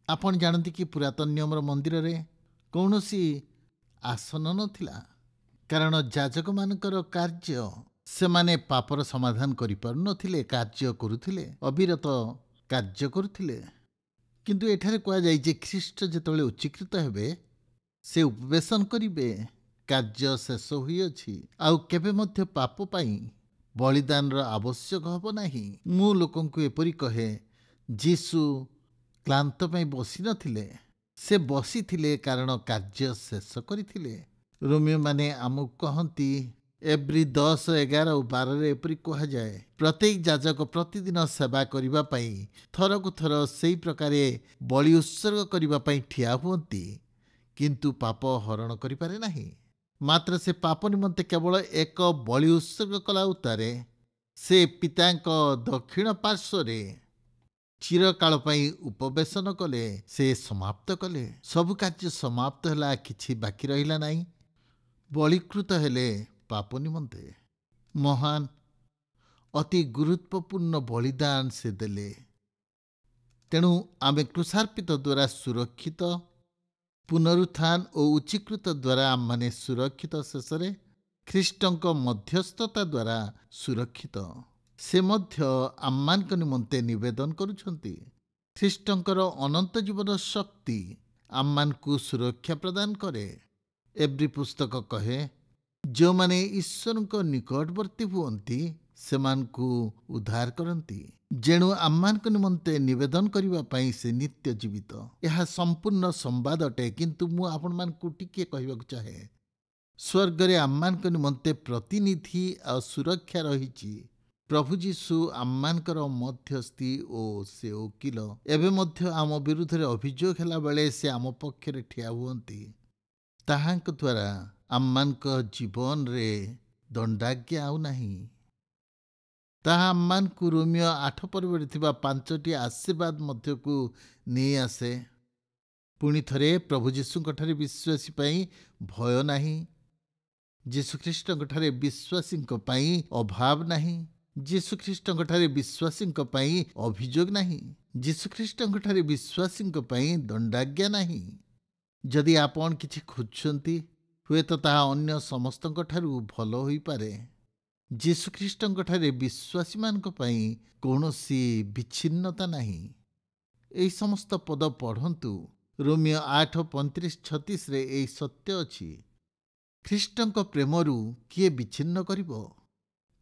Speaker 2: ଆପଣ ଜାଣନ୍ତି କି ପୁରାତନ ନିୟମର ମନ୍ଦିରରେ କୌଣସି ଆସନ ନଥିଲା, କାରଣ ଯାଜକମାନଙ୍କର କାର୍ଯ୍ୟ, ସେମାନେ ପାପର ସମାଧାନ କରିପାରୁନଥିଲେ, କାର୍ଯ୍ୟ କରୁଥିଲେ, ଅବିରତ କାର୍ଯ୍ୟ କରୁଥିଲେ। କିନ୍ତୁ ଏଠାରେ କୁହାଯାଇଛି, ଖ୍ରୀଷ୍ଟ ଯେତେବେଳେ ଉଚ୍ଚୀକୃତ ହେବେ, ସେ ଉପବେଶନ କରିବେ। କାର୍ଯ୍ୟ ଶେଷ ହୋଇଅଛି। ଆଉ କେବେ ମଧ୍ୟ ପାପ ପାଇଁ ବଳିଦାନର ଆବଶ୍ୟକ ହେବ ନାହିଁ। ମୁଁ ଲୋକଙ୍କୁ ଏପରି କହେ, ଯୀଶୁ କ୍ଳାନ୍ତ ପାଇଁ ବସିନଥିଲେ, ସେ ବସିଥିଲେ କାରଣ କାର୍ଯ୍ୟ ଶେଷ କରିଥିଲେ। ରୋମିଓମାନେ ଆମକୁ କହନ୍ତି, ଏବ୍ରି 10, 11 ଓ 12 ଏପରି କୁହାଯାଏ, ପ୍ରତ୍ୟେକ ଯାଜକ ପ୍ରତିଦିନ ସେବା କରିବା ପାଇଁ ଥରକୁ ଥର ସେହି ପ୍ରକାରେ ବଳି ଉତ୍ସର୍ଗ କରିବା ପାଇଁ ଠିଆ ହୁଅନ୍ତି, କିନ୍ତୁ ପାପ ହରଣ କରିପାରେ ନାହିଁ। ମାତ୍ର ସେ ପାପ ନିମନ୍ତେ କେବଳ ଏକ ବଳି ଉତ୍ସର୍ଗ କଲା ଉତ୍ତାରେ ସେ ପିତାଙ୍କ ଦକ୍ଷିଣ ପାର୍ଶ୍ୱରେ ଚିରକାଳ ପାଇଁ ଉପବେଶନ କଲେ। ସେ ସମାପ୍ତ କଲେ। ସବୁ କାର୍ଯ୍ୟ ସମାପ୍ତ ହେଲା, କିଛି ବାକି ରହିଲା ନାହିଁ। ବଳୀକୃତ ହେଲେ ପାପ ନିମନ୍ତେ। ମହାନ, ଅତି ଗୁରୁତ୍ୱପୂର୍ଣ୍ଣ ବଳିଦାନ ସେ ଦେଲେ। ତେଣୁ ଆମେ କ୍ରୁଶାର୍ପିତ ଦ୍ୱାରା ସୁରକ୍ଷିତ। ପୁନରୁତ୍ଥାନ ଓ ଉଚ୍ଚୀକୃତ ଦ୍ୱାରା ଆମମାନେ ସୁରକ୍ଷିତ। ଶେଷରେ ଖ୍ରୀଷ୍ଟଙ୍କ ମଧ୍ୟସ୍ଥତା ଦ୍ୱାରା ସୁରକ୍ଷିତ। ସେ ମଧ୍ୟ ଆମମାନଙ୍କ ନିମନ୍ତେ ନିବେଦନ କରୁଛନ୍ତି। ଖ୍ରୀଷ୍ଟଙ୍କର ଅନନ୍ତ ଜୀବନ ଶକ୍ତି ଆମମାନଙ୍କୁ ସୁରକ୍ଷା ପ୍ରଦାନ କରେ। ଏବ୍ରି ପୁସ୍ତକ କହେ, ଯେଉଁମାନେ ଈଶ୍ୱରଙ୍କ ନିକଟବର୍ତ୍ତୀ ହୁଅନ୍ତି ସେମାନଙ୍କୁ ଉଦ୍ଧାର କରନ୍ତି। ଯେଣୁ ଆମମାନଙ୍କ ନିମନ୍ତେ ନିବେଦନ କରିବା ପାଇଁ ସେ ନିତ୍ୟ ଜୀବିତ। ଏହା ସମ୍ପୂର୍ଣ୍ଣ ସମ୍ବାଦ ଅଟେ, କିନ୍ତୁ ମୁଁ ଆପଣମାନଙ୍କୁ ଟିକିଏ କହିବାକୁ ଚାହେଁ। ସ୍ୱର୍ଗରେ ଆମମାନଙ୍କ ନିମନ୍ତେ ପ୍ରତିନିଧି ଆଉ ସୁରକ୍ଷା ରହିଛି। ପ୍ରଭୁ ଯୀଶୁ ଆମମାନଙ୍କର ମଧ୍ୟସ୍ଥି ଓ ସେ ଓକିଲ। ଏବେ ମଧ୍ୟ ଆମ ବିରୁଦ୍ଧରେ ଅଭିଯୋଗ ହେଲା ବେଳେ ସେ ଆମ ପକ୍ଷରେ ଠିଆ ହୁଅନ୍ତି। ତାହାଙ୍କ ଦ୍ୱାରା ଆମମାନଙ୍କ ଜୀବନରେ ଦଣ୍ଡାଜ୍ଞା ଆଉ ନାହିଁ। ତାହା ଆମମାନଙ୍କୁ ରୋମିଓ 8 ପର୍ବରେ ଥିବା 5ଟି ଆଶୀର୍ବାଦ ମଧ୍ୟକୁ ନେଇ ଆସେ। ପୁଣି ଥରେ ପ୍ରଭୁ ଯୀଶୁଙ୍କଠାରେ ବିଶ୍ୱାସୀ ପାଇଁ ଭୟ ନାହିଁ। ଯୀଶୁଖ୍ରୀଷ୍ଟଙ୍କଠାରେ ବିଶ୍ୱାସୀଙ୍କ ପାଇଁ ଅଭାବ ନାହିଁ। ଯୀଶୁଖ୍ରୀଷ୍ଟଙ୍କଠାରେ ବିଶ୍ୱାସୀଙ୍କ ପାଇଁ ଅଭିଯୋଗ ନାହିଁ। ଯୀଶୁଖ୍ରୀଷ୍ଟଙ୍କଠାରେ ବିଶ୍ୱାସୀଙ୍କ ପାଇଁ ଦଣ୍ଡାଜ୍ଞା ନାହିଁ। ଯଦି ଆପଣ କିଛି ଖୋଜୁଛନ୍ତି, ହୁଏତ ତାହା ଅନ୍ୟ ସମସ୍ତଙ୍କଠାରୁ ଭଲ ହୋଇପାରେ। ଯୀଶୁଖ୍ରୀଷ୍ଟଙ୍କଠାରେ ବିଶ୍ୱାସୀମାନଙ୍କ ପାଇଁ କୌଣସି ବିଚ୍ଛିନ୍ନତା ନାହିଁ। ଏହି ସମସ୍ତ ପଦ ପଢ଼ନ୍ତୁ। ରୋମିଓ 8:35-36ରେ ଏହି ସତ୍ୟ ଅଛି। ଖ୍ରୀଷ୍ଟଙ୍କ ପ୍ରେମରୁ କିଏ ବିଚ୍ଛିନ୍ନ କରିବ?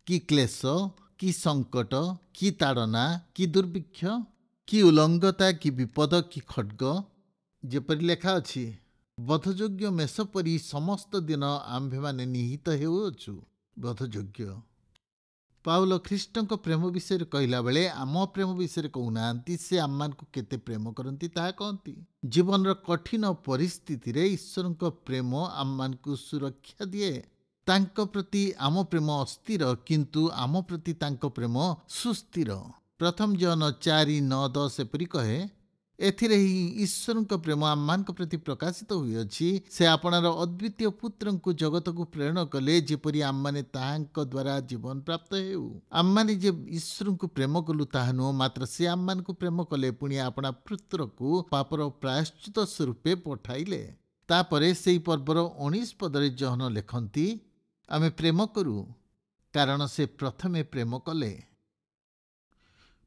Speaker 2: କି କ୍ଲେଶ, କି ସଙ୍କଟ, କି ତାଡ଼ନା, କି ଦୁର୍ଭିକ୍ଷ, କି ଉଲଙ୍ଗତା, କି ବିପଦ, କି ଖड्ग? ଯେପରି ଲେଖା ଅଛି, ବଧଯୋଗ୍ୟ ମେଷ ପରି ସମସ୍ତ ଦିନ ଆମ୍ଭେମାନେ ନିହିତ ହେଉଅଛୁ। ବଧଯୋଗ୍ୟ। ପାଉଲ ଖ୍ରୀଷ୍ଟଙ୍କ ପ୍ରେମ ବିଷୟରେ କହିଲା ବେଳେ ଆମ ପ୍ରେମ ବିଷୟରେ କହୁନାହାନ୍ତି। ସେ ଆମମାନଙ୍କୁ କେତେ ପ୍ରେମ କରନ୍ତି ତାହା କହନ୍ତି। ଜୀବନର କଠିନ ପରିସ୍ଥିତିରେ ଈଶ୍ୱରଙ୍କ ପ୍ରେମ ଆମମାନଙ୍କୁ ସୁରକ୍ଷା ଦିଏ। ତାଙ୍କ ପ୍ରତି ଆମ ପ୍ରେମ ଅସ୍ଥିର, କିନ୍ତୁ ଆମ ପ୍ରତି ତାଙ୍କ ପ୍ରେମ ସୁସ୍ଥିର। ପ୍ରଥମ ଜନ 4:9-10 ଏପରି କହେ, ଏଥିରେ ହିଁ ଈଶ୍ୱରଙ୍କ ପ୍ରେମ ଆମମାନଙ୍କ ପ୍ରତି ପ୍ରକାଶିତ ହୋଇଅଛି। ସେ ଆପଣାର ଅଦ୍ୱିତୀୟ ପୁତ୍ରଙ୍କୁ ଜଗତକୁ ପ୍ରେରଣ କଲେ, ଯେପରି ଆମମାନେ ତାହାଙ୍କ ଦ୍ୱାରା ଜୀବନ ପ୍ରାପ୍ତ ହେଉ। ଆମମାନେ ଯେ ଈଶ୍ୱରଙ୍କୁ ପ୍ରେମ କଲୁ ତାହା ନୁହଁ, ମାତ୍ର ସେ ଆମମାନଙ୍କୁ ପ୍ରେମ କଲେ, ପୁଣି ଆପଣା ପୁତ୍ରକୁ ପାପର ପ୍ରାୟଶ୍ଚିତ ସ୍ୱରୂପେ ପଠାଇଲେ। ତାପରେ ସେହି ପର୍ବର 19 ପଦରେ ଜହନ ଲେଖନ୍ତି, ଆମେ ପ୍ରେମ କରୁ କାରଣ ସେ ପ୍ରଥମେ ପ୍ରେମ କଲେ।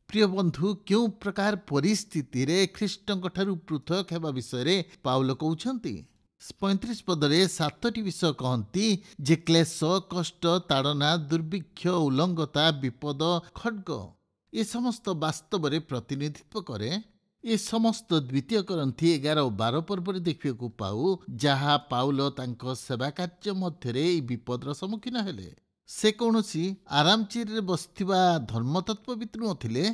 Speaker 2: ପ୍ରିୟ ବନ୍ଧୁ, କେଉଁ ପ୍ରକାର ପରିସ୍ଥିତିରେ ଖ୍ରୀଷ୍ଟଙ୍କଠାରୁ ପୃଥକ ହେବା ବିଷୟରେ ପାଉଲ କହୁଛନ୍ତି? 35 ପଦରେ 7ଟି ବିଷୟ କହନ୍ତି ଯେ କ୍ଲେଶ, କଷ୍ଟ, ତାଡ଼ନା, ଦୁର୍ଭିକ୍ଷ, ଉଲଙ୍ଗତା, ବିପଦ, ଖड्ग ଏ ସମସ୍ତ ବାସ୍ତବରେ ପ୍ରତିନିଧିତ୍ୱ କରେ। ଏ ସମସ୍ତ ଦ୍ୱିତୀୟ କରନ୍ଥୀ 11-12 ପର୍ବରେ ଦେଖିବାକୁ ପାଉ, ଯାହା ପାଉଲ ତାଙ୍କ ସେବା କାର୍ଯ୍ୟ ମଧ୍ୟରେ ଏହି ବିପଦର ସମ୍ମୁଖୀନ ହେଲେ। ସେ କୌଣସି ଆରାମ ଚେୟାରରେ ବସିଥିବା ଧର୍ମତତ୍ତ୍ୱବିତ୍ ନଥିଲେ,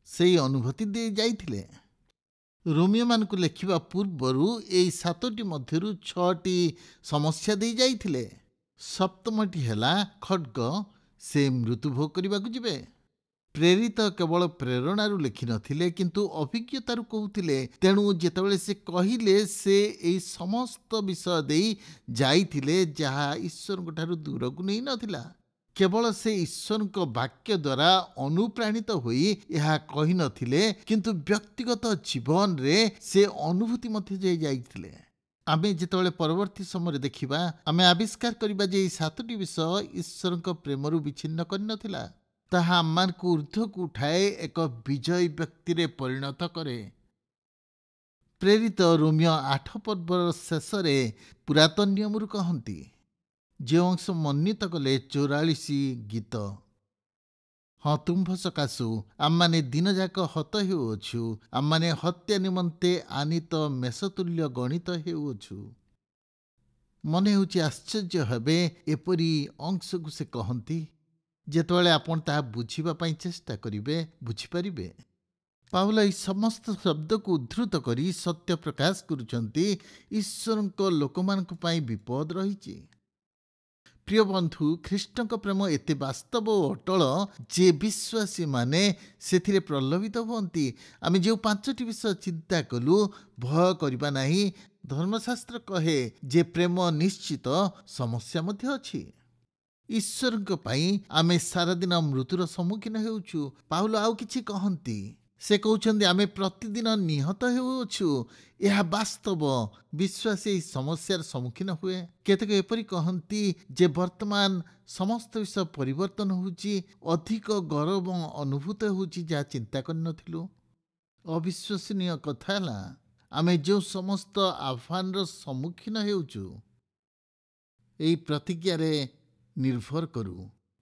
Speaker 2: ସେହି ଅନୁଭୂତି ଦେଇ ଯାଇଥିଲେ। ରୋମିଓମାନଙ୍କୁ ଲେଖିବା ପୂର୍ବରୁ ଏହି 7ଟି ମଧ୍ୟରୁ 6ଟି ସମସ୍ୟା ଦେଇ ଯାଇଥିଲେ। 7ମଟି ହେଲା ଖड्ग, ସେ ମୃତ୍ୟୁଭୋଗ କରିବାକୁ ଯିବେ। ପ୍ରେରିତ କେବଳ ପ୍ରେରଣାରୁ ଲେଖିନଥିଲେ, କିନ୍ତୁ ଅଭିଜ୍ଞତାରୁ କହୁଥିଲେ। ତେଣୁ ଯେତେବେଳେ ସେ କହିଲେ, ସେ ଏହି ସମସ୍ତ ବିଷୟ ଦେଇ ଯାଇଥିଲେ, ଯାହା ଈଶ୍ୱରଙ୍କଠାରୁ ଦୂରକୁ ନେଇ ନଥିଲା। କେବଳ ସେ ଈଶ୍ୱରଙ୍କ ବାକ୍ୟ ଦ୍ୱାରା ଅନୁପ୍ରାଣିତ ହୋଇ ଏହା କହିନଥିଲେ, କିନ୍ତୁ ବ୍ୟକ୍ତିଗତ ଜୀବନରେ ସେ ଅନୁଭୂତି ମଧ୍ୟ ଦେଇ ଯାଇଥିଲେ। ଆମେ ଯେତେବେଳେ ପରବର୍ତ୍ତୀ ସମୟରେ ଦେଖିବା, ଆମେ ଆବିଷ୍କାର କରିବା ଯେ ଏହି 7ଟି ବିଷୟ ଈଶ୍ୱରଙ୍କ ପ୍ରେମରୁ ବିଚ୍ଛିନ୍ନ କରିନଥିଲା। ତାହା ଆମମାନଙ୍କୁ ଊର୍ଦ୍ଧ୍ୱକୁ ଉଠାଏ, ଏକ ବିଜୟୀ ବ୍ୟକ୍ତିରେ ପରିଣତ କରେ। ପ୍ରେରିତ ରୋମିଓ 8 ପର୍ବର ଶେଷରେ ପୁରାତନ ନିୟମରୁ କହନ୍ତି, ଯେଉଁ ଅଂଶ ମନୋନୀତ କଲେ 44 ଗୀତ। ହଁ, ତୁମ୍ଭ ସକାଶୁ ଆମମାନେ ଦିନଯାକ ହତ ହେଉଅଛୁ, ଆମମାନେ ହତ୍ୟା ନିମନ୍ତେ ଆନିତ ମେଷତୁଲ୍ୟ ଗଣିତ ହେଉଅଛୁ। ମନେ ହେଉଛି ଆଶ୍ଚର୍ଯ୍ୟ ହେବେ ଏପରି ଅଂଶକୁ ସେ କହନ୍ତି। ଯେତେବେଳେ ଆପଣ ତାହା ବୁଝିବା ପାଇଁ ଚେଷ୍ଟା କରିବେ, ବୁଝିପାରିବେ। ପାଉଲ ଏହି ସମସ୍ତ ଶବ୍ଦକୁ ଉଦ୍ଧୃତ କରି ସତ୍ୟ ପ୍ରକାଶ କରୁଛନ୍ତି, ଈଶ୍ୱରଙ୍କ ଲୋକମାନଙ୍କ ପାଇଁ ବିପଦ ରହିଛି। ପ୍ରିୟ ବନ୍ଧୁ, ଖ୍ରୀଷ୍ଟଙ୍କ ପ୍ରେମ ଏତେ ବାସ୍ତବ ଓ ଅଟଳ ଯେ ବିଶ୍ୱାସୀମାନେ ସେଥିରେ ପ୍ରଲୋଭିତ ହୁଅନ୍ତି। ଆମେ ଯେଉଁ 5ଟି ବିଷୟ ଚିନ୍ତା କଲୁ, ଭୟ କରିବା ନାହିଁ। ଧର୍ମଶାସ୍ତ୍ର କହେ ଯେ ପ୍ରେମ ନିଶ୍ଚିତ, ସମସ୍ୟା ମଧ୍ୟ ଅଛି। ଈଶ୍ୱରଙ୍କ ପାଇଁ ଆମେ ସାରାଦିନ ମୃତ୍ୟୁର ସମ୍ମୁଖୀନ ହେଉଛୁ। ପାଉଲ ଆଉ କିଛି କହନ୍ତି। ସେ କହୁଛନ୍ତି, ଆମେ ପ୍ରତିଦିନ ନିହତ ହେଉଅଛୁ। ଏହା ବାସ୍ତବ। ବିଶ୍ୱାସୀ ଏହି ସମସ୍ୟାର ସମ୍ମୁଖୀନ ହୁଏ। କେତେକ ଏପରି କହନ୍ତି ଯେ ବର୍ତ୍ତମାନ ସମସ୍ତ ବିଷୟ ପରିବର୍ତ୍ତନ ହେଉଛି, ଅଧିକ ଗୌରବ ଅନୁଭୂତ ହେଉଛି, ଯାହା ଚିନ୍ତା କରିନଥିଲୁ। ଅବିଶ୍ୱସନୀୟ କଥା ହେଲା, ଆମେ ଯେଉଁ ସମସ୍ତ ଆହ୍ୱାନର ସମ୍ମୁଖୀନ ହେଉଛୁ ଏହି ପ୍ରତିଜ୍ଞାରେ ନିର୍ଭର କରୁ।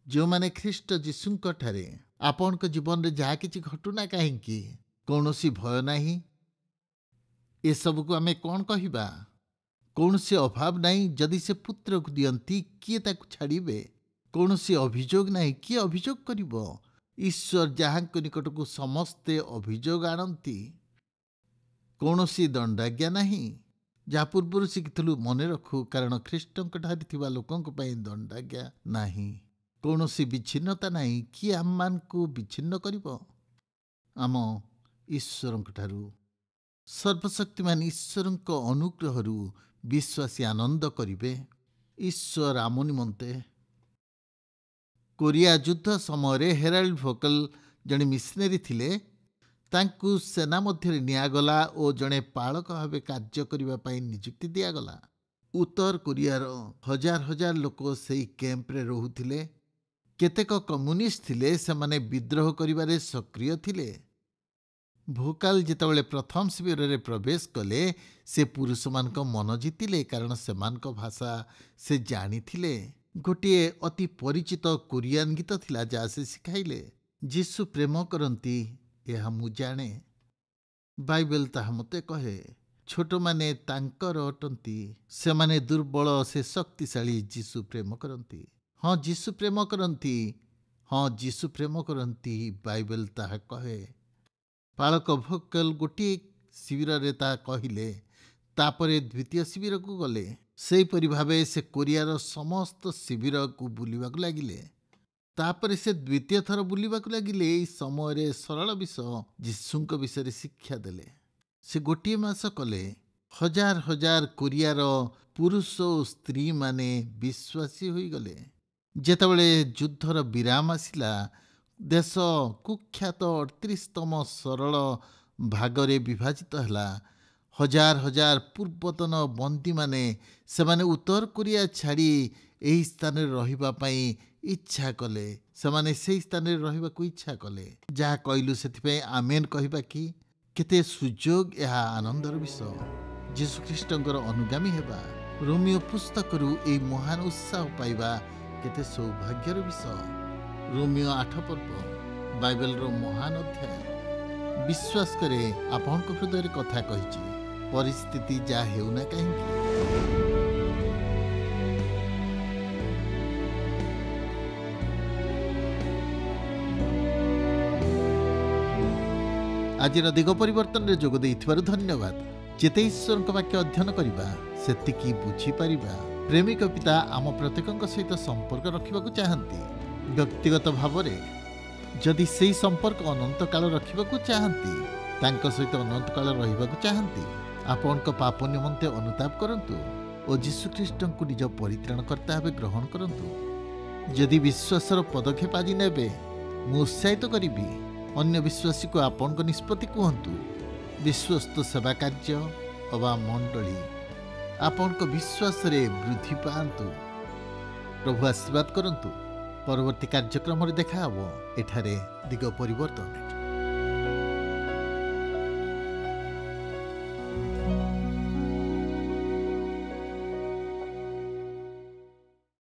Speaker 2: ଯେଉଁମାନେ ଖ୍ରୀଷ୍ଟ ଯୀଶୁଙ୍କଠାରେ ଆପଣଙ୍କ ଜୀବନରେ ଯାହା କିଛି ଘଟୁନା କାହିଁକି କୌଣସି ଭୟ ନାହିଁ। ଏସବୁକୁ ଆମେ କ'ଣ କହିବା? କୌଣସି ଅଭାବ ନାହିଁ। ଯଦି ସେ ପୁତ୍ରକୁ ଦିଅନ୍ତି କିଏ ତାକୁ ଛାଡ଼ିବେ? କୌଣସି ଅଭିଯୋଗ ନାହିଁ, କିଏ ଅଭିଯୋଗ କରିବ? ଈଶ୍ୱର ଯାହାଙ୍କ ନିକଟକୁ ସମସ୍ତେ ଅଭିଯୋଗ ଆଣନ୍ତି। କୌଣସି ଦଣ୍ଡାଜ୍ଞା ନାହିଁ। ଯାହା ପୂର୍ବରୁ ଶିଖିଥିଲୁ ମନେ ରଖୁ, କାରଣ ଖ୍ରୀଷ୍ଟଙ୍କଠାରେ ଥିବା ଲୋକଙ୍କ ପାଇଁ ଦଣ୍ଡାଜ୍ଞା ନାହିଁ। କୌଣସି ବିଚ୍ଛିନ୍ନତା ନାହିଁ। କିଏ ଆମମାନଙ୍କୁ ବିଚ୍ଛିନ୍ନ କରିବ ଆମ ଈଶ୍ୱରଙ୍କଠାରୁ? ସର୍ବଶକ୍ତିମାନ ଈଶ୍ୱରଙ୍କ ଅନୁଗ୍ରହରୁ ବିଶ୍ୱାସୀ ଆନନ୍ଦ କରିବେ। ଈଶ୍ୱର ଆମ ନିମନ୍ତେ। କୋରିଆ ଯୁଦ୍ଧ ସମୟରେ ହେରାଲ୍ଡ ଭୋକଲ ଜଣେ ମିଶନାରୀ ଥିଲେ। ତାଙ୍କୁ ସେନା ମଧ୍ୟରେ ନିଆଗଲା ଓ ଜଣେ ପାଳକ ଭାବେ କାର୍ଯ୍ୟ କରିବା ପାଇଁ ନିଯୁକ୍ତି ଦିଆଗଲା। ଉତ୍ତର କୋରିଆର ହଜାର ହଜାର ଲୋକ ସେହି କ୍ୟାମ୍ପରେ ରହୁଥିଲେ। କେତେକ କମ୍ୟୁନିଷ୍ଟ ଥିଲେ, ସେମାନେ ବିଦ୍ରୋହ କରିବାରେ ସକ୍ରିୟ ଥିଲେ। ଭୋକାଲ ଯେତେବେଳେ ପ୍ରଥମ ଶିବିରରେ ପ୍ରବେଶ କଲେ, ସେ ପୁରୁଷମାନଙ୍କ ମନ ଜିତିଲେ, କାରଣ ସେମାନଙ୍କ ଭାଷା ସେ ଜାଣିଥିଲେ। ଗୋଟିଏ ଅତି ପରିଚିତ କୋରିଆନ ଗୀତ ଥିଲା ଯାହା ସେ ଶିଖାଇଲେ। ଯୀଶୁ ପ୍ରେମ କରନ୍ତି ଏହା ମୁଁ ଜାଣେ, ବାଇବେଲ ତାହା ମୋତେ କହେ। ଛୋଟମାନେ ତାଙ୍କର ଅଟନ୍ତି, ସେମାନେ ଦୁର୍ବଳ, ସେ ଶକ୍ତିଶାଳୀ। ଯୀଶୁ ପ୍ରେମ କରନ୍ତି। ହଁ, ଯୀଶୁ ପ୍ରେମ କରନ୍ତି। ହଁ, ଯୀଶୁ ପ୍ରେମ କରନ୍ତି, ବାଇବେଲ ତାହା କହେ। ପାଳକ ଭୋକଲ ଗୋଟିଏ ଶିବିରରେ ତାହା କହିଲେ, ତାପରେ ଦ୍ୱିତୀୟ ଶିବିରକୁ ଗଲେ। ସେହିପରି ଭାବେ ସେ କୋରିଆର ସମସ୍ତ ଶିବିରକୁ ବୁଲିବାକୁ ଲାଗିଲେ। ତାପରେ ସେ ଦ୍ୱିତୀୟ ଥର ବୁଲିବାକୁ ଲାଗିଲେ। ଏହି ସମୟରେ ସରଳ ବିଷୟ ଯୀଶୁଙ୍କ ବିଷୟରେ ଶିକ୍ଷା ଦେଲେ। ସେ ଗୋଟିଏ ମାସ କଲେ। ହଜାର ହଜାର କୋରିଆର ପୁରୁଷ ଓ ସ୍ତ୍ରୀମାନେ ବିଶ୍ୱାସୀ ହୋଇଗଲେ। ଯେତେବେଳେ ଯୁଦ୍ଧର ବିରାମ ଆସିଲା, ଦେଶ କୁଖ୍ୟାତ 38ତମ ସରଳ ଭାଗରେ ବିଭାଜିତ ହେଲା। ହଜାର ହଜାର ପୂର୍ବତନ ବନ୍ଦୀମାନେ ସେମାନେ ଉତ୍ତର କୋରିଆ ଛାଡ଼ି ଏହି ସ୍ଥାନରେ ରହିବା ପାଇଁ ଇଚ୍ଛା କଲେ। ସେମାନେ ସେହି ସ୍ଥାନରେ ରହିବାକୁ ଇଚ୍ଛା କଲେ। ଯାହା କହିଲୁ ସେଥିପାଇଁ ଆମେନ କହିବା କି? କେତେ ସୁଯୋଗ! ଏହା ଆନନ୍ଦର ବିଷୟ। ଯୀଶୁଖ୍ରୀଷ୍ଟଙ୍କର ଅନୁଗାମୀ ହେବା, ରୋମିଓ ପୁସ୍ତକରୁ ଏହି ମହାନ ଉତ୍ସାହ ପାଇବା କେତେ ସୌଭାଗ୍ୟର ବିଷୟ। ରୋମିଓ 8 ପର୍ବ ବାଇବେଲର ମହାନ ଅଧ୍ୟାୟ। ବିଶ୍ୱାସ କରେ ଆପଣଙ୍କ ହୃଦୟରେ କଥା କହିଛି। ପରିସ୍ଥିତି ଯାହା ହେଉନା କାହିଁକି, ଆଜିର ଦିଗ ପରିବର୍ତ୍ତନରେ ଯୋଗ ଦେଇଥିବାରୁ ଧନ୍ୟବାଦ। ଯେତେ ଈଶ୍ୱରଙ୍କ ବାକ୍ୟ ଅଧ୍ୟୟନ କରିବା ସେତିକି ବୁଝିପାରିବା। ପ୍ରେମିକ ପିତା ଆମ ପ୍ରତ୍ୟେକଙ୍କ ସହିତ ସମ୍ପର୍କ ରଖିବାକୁ ଚାହାନ୍ତି ବ୍ୟକ୍ତିଗତ ଭାବରେ। ଯଦି ସେହି ସମ୍ପର୍କ ଅନନ୍ତକାଳ ରଖିବାକୁ ଚାହାନ୍ତି, ତାଙ୍କ ସହିତ ଅନନ୍ତକାଳ ରହିବାକୁ ଚାହାନ୍ତି, ଆପଣଙ୍କ ପାପ ନିମନ୍ତେ ଅନୁତାପ କରନ୍ତୁ ଓ ଯୀଶୁଖ୍ରୀଷ୍ଟଙ୍କୁ ନିଜ ପରିତ୍ରାଣକର୍ତ୍ତା ଭାବେ ଗ୍ରହଣ କରନ୍ତୁ। ଯଦି ବିଶ୍ୱାସର ପଦକ୍ଷେପ ଆଜି ନେବେ, ମୁଁ ଉତ୍ସାହିତ କରିବି। ଅନ୍ୟ ବିଶ୍ୱାସୀକୁ ଆପଣଙ୍କ ନିଷ୍ପତ୍ତି କୁହନ୍ତୁ। ବିଶ୍ୱସ୍ତ ସେବା କାର୍ଯ୍ୟ ଅବା ମଣ୍ଡଳୀ ଆପଣଙ୍କ ବିଶ୍ୱାସରେ ବୃଦ୍ଧି ପାଆନ୍ତୁ। ପ୍ରଭୁ ଆଶୀର୍ବାଦ କରନ୍ତୁ। ପରବର୍ତ୍ତୀ କାର୍ଯ୍ୟକ୍ରମରେ ଦେଖା ହେବ ଏଠାରେ ଦିଗ ପରିବର୍ତ୍ତନ।